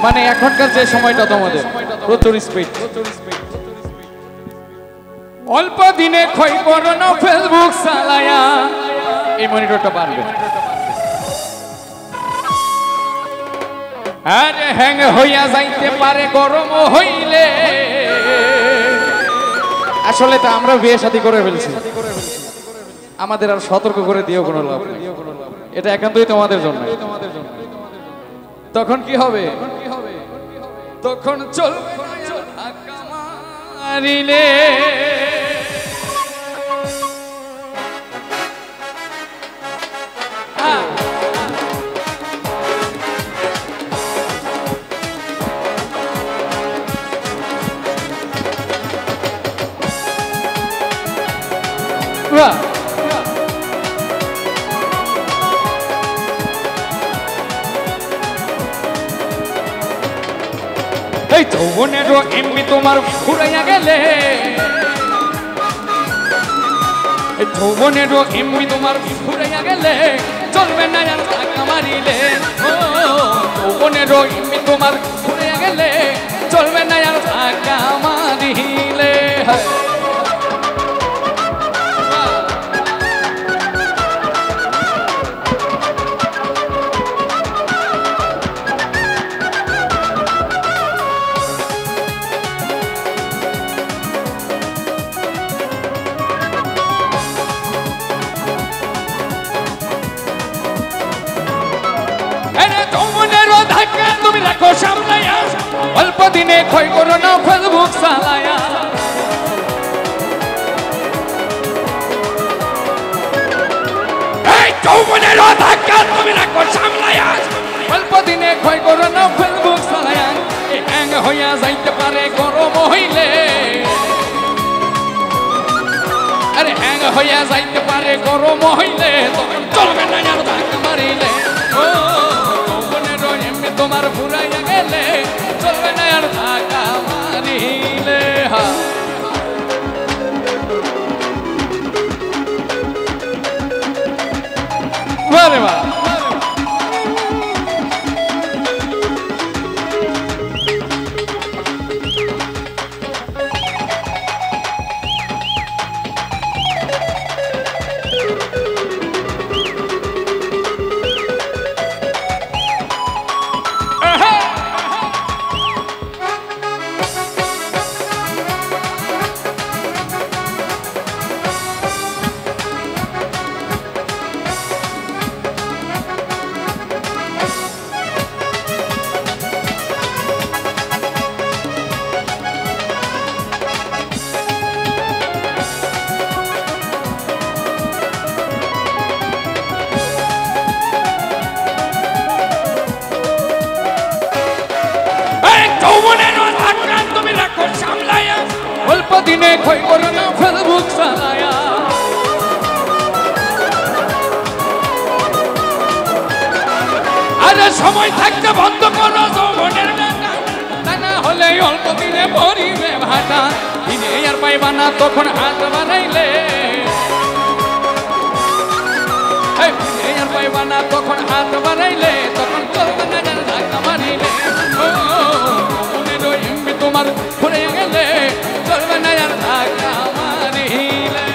মানে এখনকার যে সময়টা তোমাদের প্রচুর স্পিড, অল্প দিনে ক্ষয় করো না ফেসবুক চালায়া, এই মনিটরটা পারবে। আরে হ্যাং হইয়া যাইতে পারে গরম হইলে, আসলে তো আমরা বিয়ে শাদী করে ফেলছি, আমাদের আর সতর্ক করে দিও কোনো লাভ নেই, এটা একান্তই তোমাদের জন্য। তখন কি হবে? তখন চলবে ধাক্কা মারিলে, এই যৌবনেরও এমনি তোমার ফুরাইয়া গেলে, এই যৌবনেরও এমনি তোমার ফুরাইয়া গেলে চলবে না আর ধাক্কা মারিলে। যৌবনেরও এমনি তোমার ফুরাইয়া গেলে চলবে না আর ধাক্কা মারিলে। তুমি রাখো সামলাইয়া, অল্প দিনে ক্ষয় করো না ফেসবুক চালায়া। এই যৌবনের ধাক্কা তুমি রাখো সামলাইয়া, অল্প দিনে ক্ষয় করো না ফেসবুক চালায়া। হ্যাং হইয়া যাইতে পারে গরম হইলে, আরে হ্যাং হইয়া যাইতে পারে গরম হইলে তখন চলবে না আর ধাক্কা মারিলে। তোমার ফুরাইয়া গেলে চলবে না আর ধাক্কা মারিলে। বারে বা অল্প দিনে ক্ষয় করো না ফেসবুক চালায়া। আরে সময় থাকতে বন্ধ করো যৌবনের গানা, তা না হলে অল্প দিনে পরিবে ভাটা। দিনে আর পাইবা না তখন হাত বাড়াইলে, দিনে আর পাইবা না তখন হাত বাড়াইলে তখন চলবে না আর ধাক্কা মারিলে। এমনি তোমার ঘুরে গেলে চলবে না আর ধাক্কা মারিলে।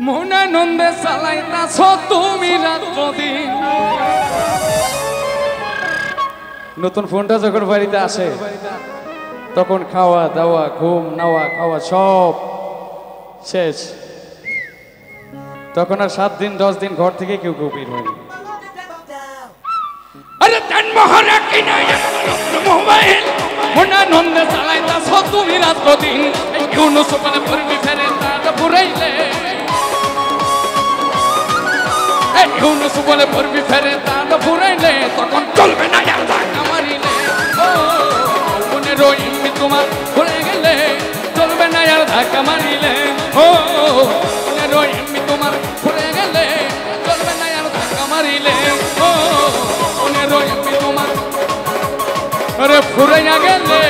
মনানন্দে চালাইতাছ তুমি রাত্র দিন। নতুন ফোনটা যখন বাড়িতে আসে তখন খাওয়া দাওয়া ঘুম নাওয়া খাওয়া সব শেষ। তখন আর 7 দিন 10 দিন ঘর থেকে কেউ কেউ বের হয়নি। আরে মোবাইল মনানন্দে চালাইতাছ তুমি রাত দিন এই ইউনুস বলে পড়বি ফেরেশতা ফুরাইলে এই ইউনুস বলে পড়বি ফেরেশতা ফুরাইলে তখন চলবে না আর ধাক্কা মারিলে ও মনের এমনি তোমার ঘুরে গেলে চলবে না আর ধাক্কা মারিলে ও মনের এমনি তোমার ঘুরে গেলে চলবে না আর ধাক্কা মারিলে ও মনের এমনি তোমার আরে ফুরে গেলে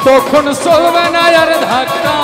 তখন চলবে না আর ধাক্কা